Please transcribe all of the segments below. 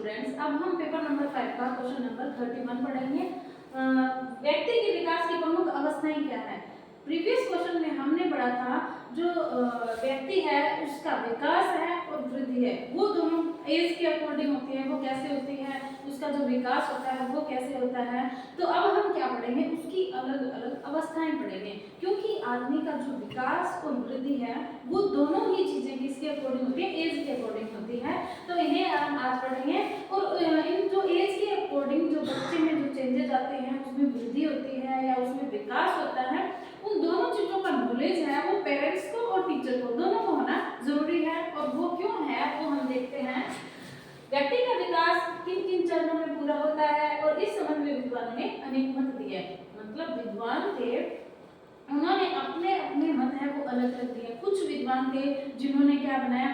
Students, अब हम paper number 5 का क्वेश्चन नंबर 31 पढ़ेंगे। व्यक्ति के विकास की प्रमुख अवस्थाएं क्या है। प्रीवियस क्वेश्चन में हमने पढ़ा था जो व्यक्ति है उसका विकास है और वृद्धि है, वो दोनों एज के अकॉर्डिंग होती है। वो कैसे होती है, उसका जो विकास होता है वो कैसे होता है। तो अब हम क्या पढ़ेंगे, उसकी अलग अलग अवस्थाएं पढ़ेंगे, क्योंकि आदमी का जो विकास और वृद्धि है वो दोनों ही चीजें किसके अकॉर्डिंग होती है, एज के अकॉर्डिंग होती है। तो इन्हें हम आज पढ़ेंगे। और इन जो एज के अकॉर्डिंग जो बच्चे में जो चेंजेस आते हैं, उसमें वृद्धि होती है या उसमें विकास होता है, उन दोनों चीजों का नॉलेज है वो पेरेंट्स को और टीचर को दोनों को होना जरूरी है। और वो क्यों है वो हम देखते हैं। व्यक्ति का विकास किन किन चरणों में पूरा होता है, और इस संबंध में विद्वान ने अनेक मत दिए। मतलब विद्वान थे, उन्होंने अपने अपने मत है वो अलग अलग दिए। कुछ विद्वान थे जिन्होंने क्या बनाया,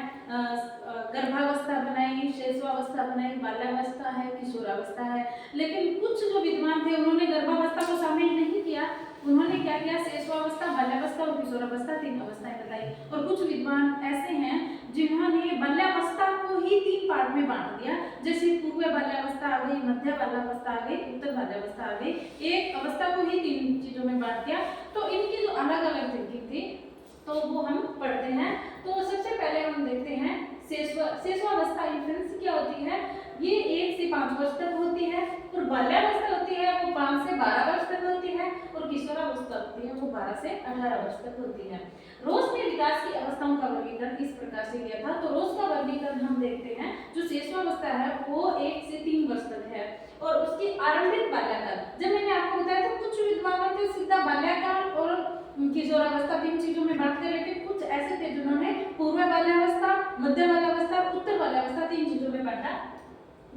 गर्भावस्था बनाई, शैशवावस्था बनाई, बाल्यावस्था है, किशोरावस्था है। लेकिन कुछ जो विद्वान थे उन्होंने गर्भावस्था को शामिल नहीं किया। उन्होंने क्या किया, शैशवावस्था, बाल्यावस्था और किशोरावस्था 3 अवस्थाएं बताई। और कुछ विद्वान ऐसे हैं जिन्होंने बाल्यावस्था को ही 3 पार्ट में बांट दिया, जैसे पूर्व बाल्यावस्था आ गई, मध्य बाल्यावस्था आ गई, उत्तर बाल्यावस्था आ गई। एक अवस्था को ही 3 चीजों में बांट दिया। तो इनकी जो अलग अलग थिंकिंग थी तो वो हम पढ़ते हैं। तो सबसे पहले हम देखते हैं शैशवावस्था इन्फेंसी क्या होती है। ये 1 से 5 वर्ष तक होती है। और बाल्यावस्था होती है वो 5 से 12 वर्ष तक होती है। और किशोरावस्था होती है वो 12 से 18 वर्ष तक होती है। रोज ने विकास की अवस्थाओं का वर्गीकरण इस प्रकार से किया था। तो रोज का वर्गीकरण हम देखते हैं, जो शैशवावस्था है वो 1 से 3 वर्ष तक है। और उसकी आरंभिक बाल्यकाल, जब मैंने आपको बताया था कुछ विद्वानों ने सीधा बाल्यकाल और किशोरावस्था 3 चीजों में बांटते, लेकिन कुछ ऐसे थे जिन्होंने पूर्व बाल्यावस्था, मध्य बाल्यावस्था, उत्तर बाल्यावस्था 3 चीजों में बांटा।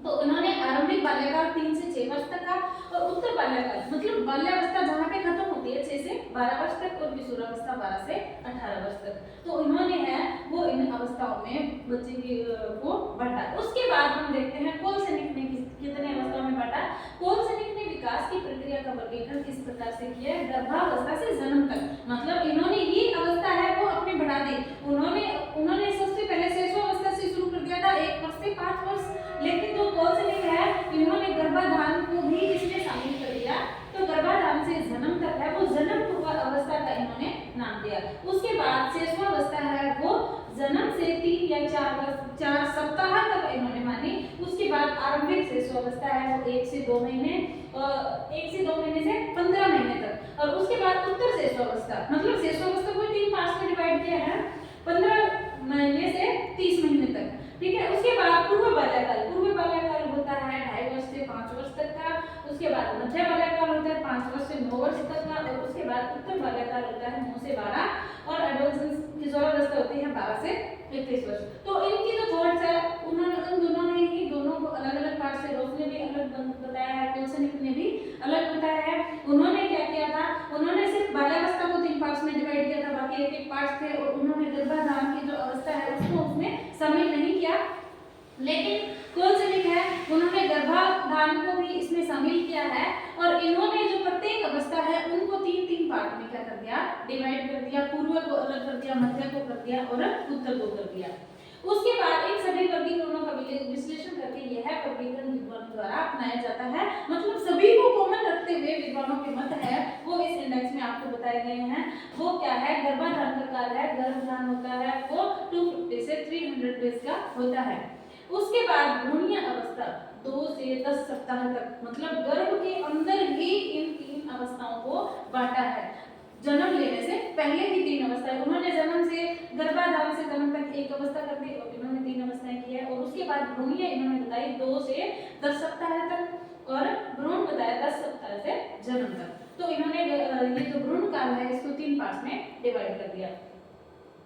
तो उन्होंने आरंभिक बाल्यकाल 3 से 6 वर्ष तक का, और उत्तर बाल्यकाल मतलब बाल्यावस्था जहाँ पे खत्म होती है 6 से 12 वर्ष तक, और किशोरावस्था 12 से 18 वर्ष तक। तो इन्होंने है वो इन अवस्थाओं में बच्चे की को बांटा। उसके बाद हम देखते हैं कोलसेनिक ने कितने अवस्थाओं में बांटा। कोलसेनिक ने विकास की प्रक्रिया का वर्गीकरण इस प्रकार से किया है, गर्भावस्था से जन्म तक। मतलब इन्होंने ये अवस्था है वो अपने बढ़ा दी। उन्होंने सबसे पहले शैशवावस्था से शुरू कर दिया था 1 वर्ष से 5 वर्ष, लेकिन जो कोलसेनिक है इन्होंने गर्भाधान को भी इसमें शामिल कर दिया। तो गर्भाधान से जन्म तक है वो जन्म पूर्व अवस्था का इन्होंने नाम दिया। उसके बाद शैशवावस्था है वो जन्म से 3 या 4 सप्ताह तक इन्होंने मानी। उसके बाद आरंभिक शैशवावस्था है वो 1 से 2 महीने, 1 से 2 महीने से 15 महीने तक। और उसके बाद उत्तर शैशवावस्था, मतलब शैशवावस्था को 3 पार्ट्स में डिवाइड किया है, 15 महीने से 30 महीने तक। ठीक है। उसके बाद पूर्व बाल्यकाल होता है 2.5 वर्ष से 5 वर्ष तक का। उसके बाद मध्य बाल्यकाल होता है 5 वर्ष से 9 वर्ष तक का। और उसके बाद उत्तर बाल्यकाल होता है 9 से 12, और एडोलसेंस किशोरावस्था होती है 12 से 21 वर्ष। तो इनकी जो थॉट्स है उन दोनों को अलग अलग पार्ट से, रोज ने भी अलग बताया है, कोलसेनिक ने भी अलग बताया है। उन्होंने क्या किया था, उन्होंने सिर्फ बाल्यावस्था को 3 पार्ट्स में डिवाइड किया था, बाकी एक पार्ट थे। और उन्होंने गर्भाधान की जो अवस्था है उसको उसमें शामिल नहीं किया। लेकिन कोलसेनिक है उन्होंने गर्भाधान को भी इसमें शामिल किया है। और इन्होंने जो प्रत्येक अवस्था है उनको 3-3 पार्ट में क्या कर दिया, डिवाइड कर दिया। पूर्व को अलग कर दिया, मध्य को कर दिया और उत्तर को कर दिया। उसके बाद इन सभी वर्गीकरणों का विश्लेषण करके यह वर्गीकरण विद्वानों द्वारा अपनाया जाता है। मतलब सभी को कॉमन रखते हुए विद्वानों के मत है वो इस इंडेक्स में आपको बताए गए हैं। वो क्या है, गर्भाधान का काल है, गर्भधान होता है वो 250 से 300 डेज का होता है। उसके बाद भ्रूणीय अवस्था 2 से 10 सप्ताह तक, मतलब गर्भ के अंदर ही इन 3 अवस्थाओं को बांटा है। जन्म लेने से पहले ही 3 अवस्थाएं, उन्होंने जन्म से गर्भाधान से जन्म तक एक अवस्था कर दी, और इन्होंने 3 अवस्थाएं की है। और उसके बाद भ्रूणीय इन्होंने बताई 2 से 10 सप्ताह तक, और भ्रूण बताया 10 सप्ताह से जन्म तक। तो इन्होंने ये जो भ्रूण काल है इसको 3 पार्ट्स में डिवाइड कर दिया।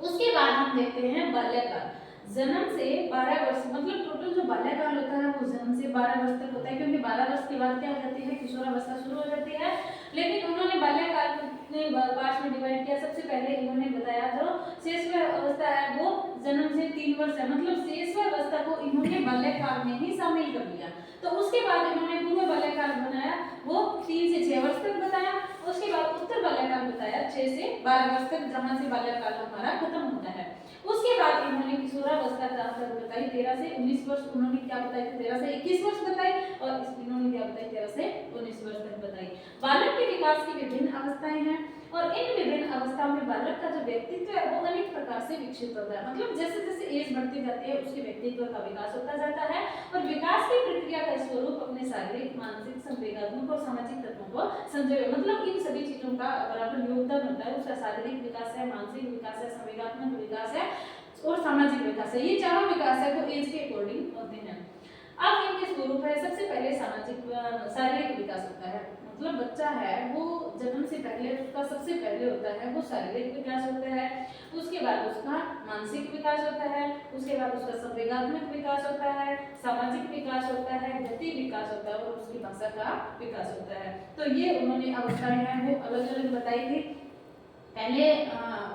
उसके बाद हम देखते हैं बाल्यकाल। जन्म से 12 वर्ष, मतलब टोटल जो बाल्यकाल होता है वो जन्म से 12 वर्ष तक होता है, क्योंकि 12 वर्ष के बाद क्या हो जाती है, किशोरावस्था शुरू हो जाती है। लेकिन उन्होंने बाल्यकाल ने पार्ट्स में डिवाइड किया। सबसे पहले इन्होंने बताया जो शैशवावस्था है वो जन्म से 3 वर्ष है, मतलब शैशवावस्था को इन्होंने बाल्यकाल अवस्था में ही शामिल कर लिया। तो उसके बाद इन्होंने पूर्व बाल्यकाल बनाया, वो 3 से 6 वर्ष तक बताया। उसके बाद उत्तर बाल्यकाल बताया 6 से 12 वर्ष तक, जहाँ से बाल्यकाल हमारा खत्म होता है। उसके बाद इन्होंने किशोरावस्था का अवधि बताई 13 से 19 वर्ष, उन्होंने क्या बताया 13 से 21 वर्ष बताई, और इन्होंने क्या बताई 13 से 19 वर्ष तक बताई। बालक के विकास की विभिन्न अवस्थाएं हैं, और इन विभिन्न अवस्थाओं में बालक का जो व्यक्तित्व है वो अनेक प्रकार से विकसित होता है। मतलब जैसे जैसे एज बढ़ती जाती है उसके व्यक्तित्व का विकास होता जाता है, और विकास की प्रक्रिया का स्वरूप अपने शारीरिक, मानसिक, संवेगात्मक और सामाजिक तत्वों को संजोए, मतलब इन सभी चीजों का बराबर योगदान होता है। उसका शारीरिक विकास है, मानसिक विकास है, संवेगात्मक विकास है और सामाजिक विकास है। ये चारों विकास है वो एज के अकॉर्डिंग होते हैं। अब इनके स्वरूप है, सबसे पहले शारीरिक विकास होता है। मतलब बच्चा है वो जन्म से पहले उसका सबसे पहले होता है वो शारीरिक विकास होता है, उसके बाद उसका मानसिक विकास होता है, उसके बाद उसका संवेगात्मक विकास होता है, सामाजिक विकास होता है, गति विकास होता है और उसकी भाषा का विकास होता है। तो ये उन्होंने अवस्थाएं हैं वो अलग अलग बताई थी। पहले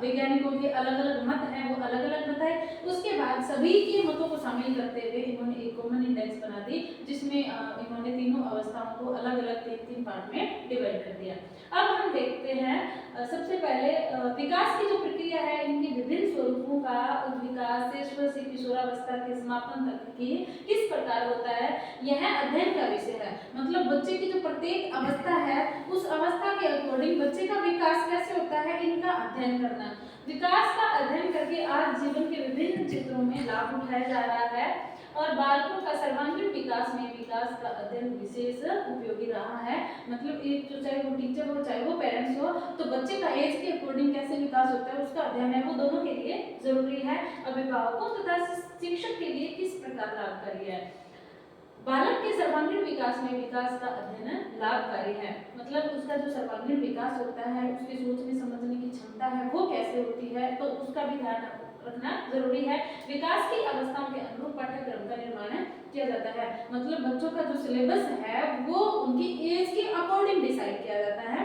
वैज्ञानिकों के अलग अलग मत हैं वो अलग अलग बताए, उसके बाद सभी के मतों को शामिल करते हुए इन्होंने एक कॉमन इंडेक्स बना दी, जिसमें इन्होंने तीनों अवस्थाओं को अलग अलग 3-3 पार्ट में डिवाइड कर दिया। अब हम देखते हैं सबसे पहले विकास की जो प्रक्रिया है इनके विभिन्न स्वरूपों का विकास से किशोरावस्था के समापन तक की किस प्रकार होता है, यह अध्ययन का विषय है। मतलब बच्चे की जो प्रत्येक अवस्था है उस अवस्था के अकॉर्डिंग बच्चे का विकास कैसे होता है इनका अध्ययन करना। विकास का अध्ययन करके आज जीवन के विभिन्न क्षेत्रों में लाभ उठाया जा रहा है, और बालकों का सर्वांगीण विकास में विकास का अध्ययन विशेष उपयोगी रहा है। मतलब एक जो चाहे वो टीचर हो चाहे वो पेरेंट्स हो, तो बच्चे का एज के अकॉर्डिंग कैसे विकास होता है उसका अध्ययन है वो दोनों के लिए जरूरी है। अभिभावकों तथा शिक्षक के लिए किस प्रकार लाभकारी है। बालक के सर्वांगीण विकास में विकास का अध्ययन लाभकारी है। मतलब उसका जो सर्वांगीण विकास होता है, उसकी सोचने समझने की क्षमता है वो कैसे होती है, तो उसका भी ध्यान रखना जरूरी है। विकास की अवस्थाओं के अनुरूप पाठ्यक्रम का निर्माण किया जाता है। मतलब बच्चों का जो सिलेबस है वो उनकी एज के अकॉर्डिंग डिसाइड किया जाता है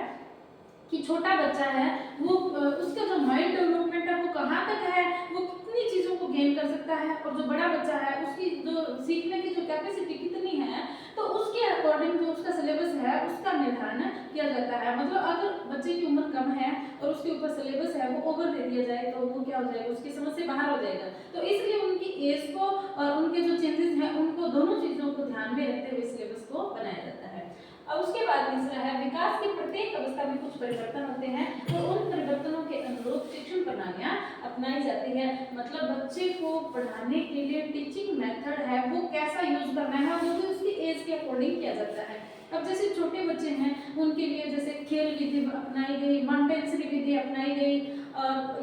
कि छोटा बच्चा है वो उसका जो माइंड डेवलपमेंट है वो कहाँ तक है, वो कितनी चीज़ों को गेन कर सकता है, और जो बड़ा बच्चा है उसकी जो सीखने की जो कैपेसिटी कितनी है, तो उसके अकॉर्डिंग जो उसका सिलेबस है उसका निर्धारण किया जाता है। मतलब अगर बच्चे की उम्र कम है और उसके ऊपर सिलेबस है वो ओवर दे दिया जाए तो वो क्या हो जाएगा, उसकी समझ से बाहर हो जाएगा। तो इसलिए उनकी एज को और उनके जो चेंजेस हैं उनको दोनों चीज़ों को ध्यान में रखते हुए सिलेबस को बनाया जाता है। अब उसके बाद तीसरा है विकास की प्रत्येक अवस्था में कुछ परिवर्तन होते हैं, तो उन परिवर्तनों के अनुरूप शिक्षण प्रणालियां अपनाई जाती है। मतलब बच्चे को पढ़ाने के लिए टीचिंग मेथड है वो कैसा यूज करना है वो भी उसकी एज के अकॉर्डिंग किया जाता है। अब जैसे छोटे बच्चे हैं उनके लिए जैसे खेल विधि अपनाई गई, मॉन्टेसरी विधि अपनाई गई,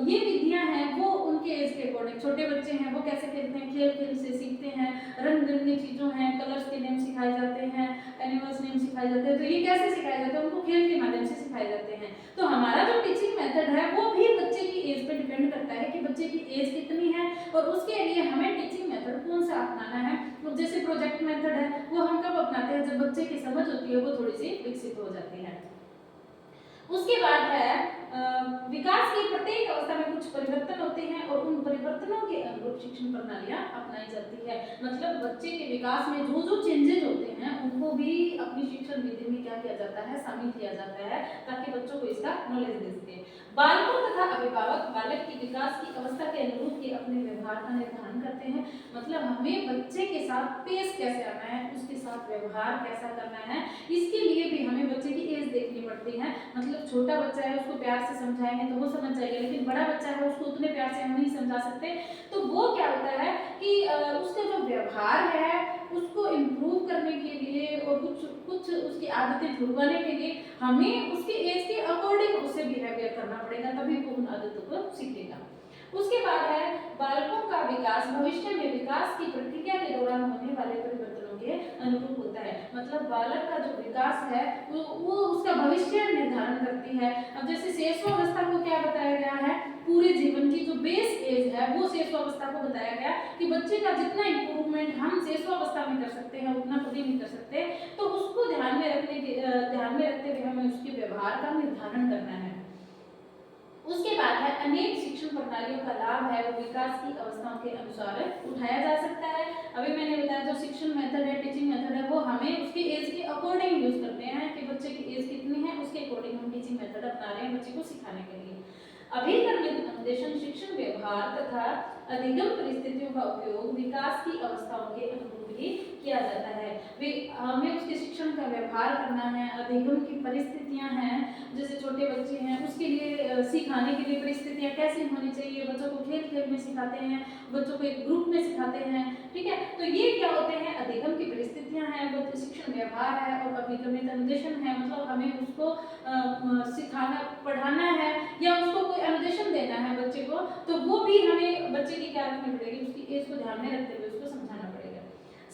ये विधियां हैं वो उनके एज के अकॉर्डिंग। छोटे बच्चे हैं वो कैसे खेलते हैं, खेल खेल से सीखते हैं, रंग बिरंगी चीज़ों हैं, कलर्स के नेम सिखाए जाते हैं, एनिमल्स नेम सिखाए जाते हैं, तो ये कैसे सिखाए जाते हैं, उनको खेल के माध्यम से सिखाए जाते हैं। तो हमारा जो टीचिंग मेथड है वो भी बच्चे की एज पर डिपेंड करता है कि बच्चे की एज कितनी है और उसके लिए हमें टीचिंग मेथड कौन सा अपनाना है। तो जैसे प्रोजेक्ट मेथड है वो हम कब अपनाते हैं, जब बच्चे की समझ होती है वो थोड़ी सी विकसित हो जाती है। उसके बाद है विकास की प्रत्येक अवस्था में कुछ परिवर्तन होते हैं और उन परिवर्तनों के अनुरूप शिक्षण प्रणालियां अपनाई जाती है। मतलब बच्चे के विकास में जो जो चेंजेज होते हैं उनको भी अपनी शिक्षण विधि में क्या किया जाता है, शामिल किया जाता है, ताकि बच्चों को इसका नॉलेज दे सके। बालकों तथा अभिभावक बालक की विकास की अवस्था के अनुरूप ही अपने व्यवहार का निर्धारण करते हैं। मतलब हमें बच्चे के साथ पेश कैसे आना है, उसके साथ व्यवहार कैसा करना है, इसके लिए भी हमें बच्चे की एज देखनी पड़ती है। मतलब छोटा बच्चा है उसको प्यार से समझाएंगे तो वो समझ जाएगा, लेकिन बड़ा बच्चा है उसको उतने प्यार से हम नहीं समझा सकते। तो वो क्या होता है कि उसका जो व्यवहार है उसको इम्प्रूव करने के लिए और कुछ उसकी आदतें छुड़वाने के लिए हमें उसके एज के अकॉर्डिंग उससे बिहेवियर करना पड़ेगा, तभी वो उन आदतों को सीखेगा। उसके बाद है बालकों का विकास भविष्य में विकास की प्रक्रिया के दौरान होने वाले परिवर्तनों के अनुरूप होता है। मतलब बालक का जो विकास है वो उसका भविष्य निर्धारण करती है। अब जैसे शिशुअवस्था को क्या बताया गया है, पूरे जीवन की जो बेस एज है वो शिशुअवस्था को बताया गया कि बच्चे का जितना इम्प्रूवमेंट हम शिशुअवस्था में कर सकते हैं उतना कभी नहीं कर सकते। तो उसको ध्यान में रखते हुए हमें उसके व्यवहार का निर्धारण करना है। उसके बाद है अनेक शिक्षण प्रणालियों का लाभ है वो विकास की अवस्थाओं के अनुसार उठाया जा सकता है। अभी मैंने बताया जो शिक्षण हमें उसके एज के अकॉर्डिंग यूज करते हैं कि बच्चे की एज कितनी है, उसके अकॉर्डिंग हम टीचिंग मेथड अपना रहे हैं बच्चे को सिखाने के लिए। अभिकर्मित अनुदेशन शिक्षण व्यवहार तथा अधिगम परिस्थितियों का उपयोग विकास की अवस्थाओं के अनुरूप ही किया जाता है। हमें उसके शिक्षण का व्यवहार करना है, अधिगम की परिस्थितियां हैं, जैसे छोटे बच्चे हैं उसके लिए सिखाने के लिए परिस्थितियां कैसी होनी चाहिए, बच्चों को खेल खेल में सिखाते हैं, बच्चों को एक ग्रुप में सिखाते हैं, ठीक है। तो ये क्या होते हैं, अधिगम की परिस्थितियां हैं, बच्चे शिक्षण व्यवहार है और अभिगमित अनुदेशन है, मतलब हमें उसको सिखाना पढ़ाना है या उसको कोई अनुदेशन देना है बच्चे को, तो वो भी हमें बच्चे की क्या रखनी पड़ेगी, उसकी एज को ध्यान में रखते हुए उसको समझाना पड़ेगा।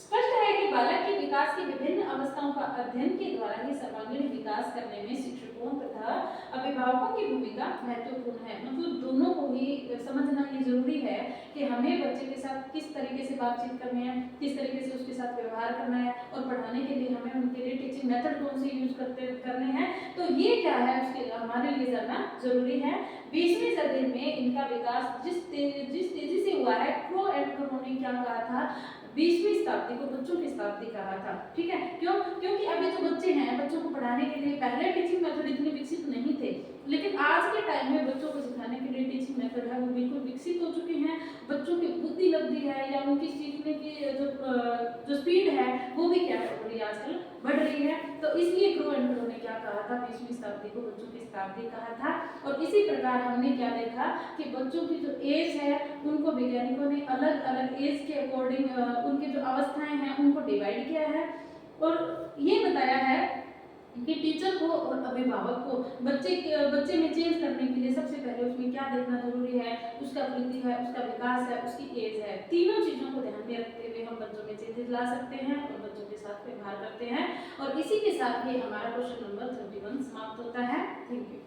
स्पष्ट है कि बालक के विकास की विभिन्न अवस्थाओं का अध्ययन के द्वारा ही सर्वांगीण विकास करने में शिक्षकों तथा अभिभावकों की भूमिका महत्वपूर्ण है। मतलब दोनों को ही समझना ये जरूरी है कि हमें बच्चे के साथ किस तरीके से बातचीत करनी है, किस तरीके से उसके साथ व्यवहार करना है और पढ़ाने के लिए हमें उनके लिए टीचिंग मेथड कौन से यूज करने हैं, तो ये क्या है उसके हमारे लिए जानना जरूरी है। 20वीं सदी में इनका विकास जिस तेजी से हुआ है, क्रो एंड क्रो ने क्या कहा था, 20वीं शताब्दी को बच्चों की शताब्दी कहा था, ठीक है। क्यों? क्योंकि अभी जो बच्चे हैं बच्चों को पढ़ाने के लिए पहले टीचिंग मेथड इतने विकसित नहीं थे, लेकिन आज के टाइम में बच्चों को सिखाने के लिए टीचिंग मेथड है वो बिल्कुल विकसित हो चुके हैं। बच्चों की बुद्धि लब्धि है या उनकी सीखने की जो स्पीड है वो भी क्या हो रही है, आजकल बढ़ रही है। तो इसलिए क्रो एंड क्रो ने क्या कहा था, 20वीं शताब्दी को बच्चों की शताब्दी कहा था। और इसी प्रकार हमने क्या देखा कि बच्चों की जो एज है उनको वैज्ञानिकों ने अलग अलग एज के अकॉर्डिंग उनकी जो अवस्थाएं हैं उनको डिवाइड किया है और ये बताया है कि टीचर को और अभिभावक को बच्चे में चेंज करने के लिए सबसे पहले उसमें क्या देखना जरूरी है, उसका वृद्धि है, उसका विकास है, उसकी एज है। तीनों चीजों को ध्यान में रखते हुए हम बच्चों में चेंजेस ला सकते हैं और बच्चों के साथ व्यवहार करते हैं। और इसी के साथ ही हमारा क्वेश्चन नंबर 31 समाप्त होता है। Thank you.